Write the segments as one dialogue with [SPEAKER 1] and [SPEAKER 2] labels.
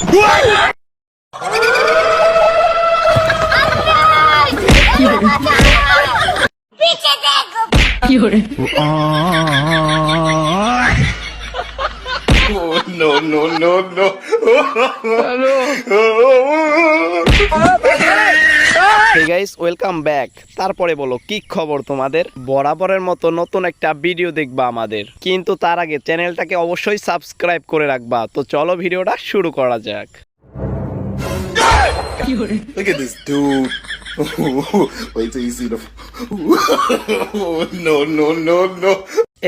[SPEAKER 1] No, no, no, no.
[SPEAKER 2] Hey guys, welcome back. তারপরে বলো কি খবর তোমাদের? বরাবরের মতো নতুন একটা ভিডিও দেখবা আমাদের, কিন্তু তার আগে চ্যানেলটাকে অবশ্যই সাবস্ক্রাইব করে রাখবা। তো চলো ভিডিওটা শুরু করা যাক।
[SPEAKER 1] Look at this dude. Wait till you see the. No, no, no, no.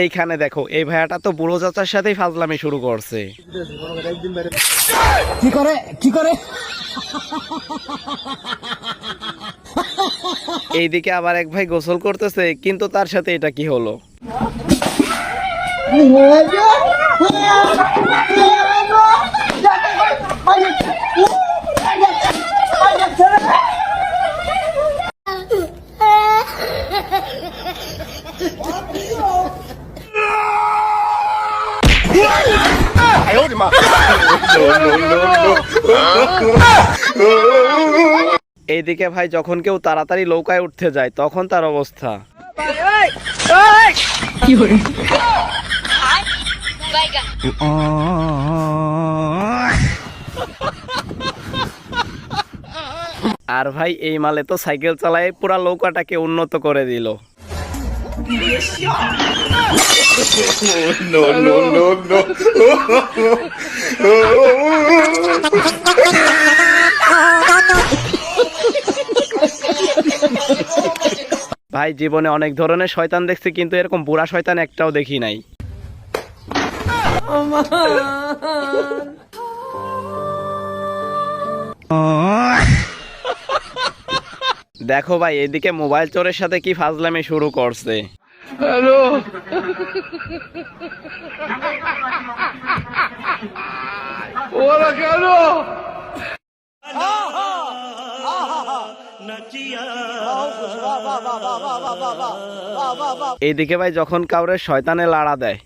[SPEAKER 2] এইখানে দেখো, এই ভাইয়াটা তো বুড়ো চাচার সাথেই ফাজলামি শুরু করছে।
[SPEAKER 3] কি করে
[SPEAKER 2] এইদিকে আবার এক ভাই গোসল করতেছে, কিন্তু তার সাথে এটা কি হলো? এইদিকে ভাই যখন কেউ তাড়াতাড়ি নৌকায় উঠতে যায় তখন তার অবস্থা। আর ভাই এই মালে তো সাইকেল চালায় পুরা নৌকাটাকে উন্নত করে দিল।
[SPEAKER 1] No, no, no, no.
[SPEAKER 2] ভাই জীবনে অনেক ধরনের শয়তান দেখছি, কিন্তু এরকম বুড়া শয়তান একটাও দেখি নাই। দেখো ভাই এদিকে মোবাইল চোরের সাথে কি ফাজলামি শুরু করছে। হ্যালো, ওরা কেন? এইদিকে ভাই যখন কাউরে শয়তানে লাড়া দেয়,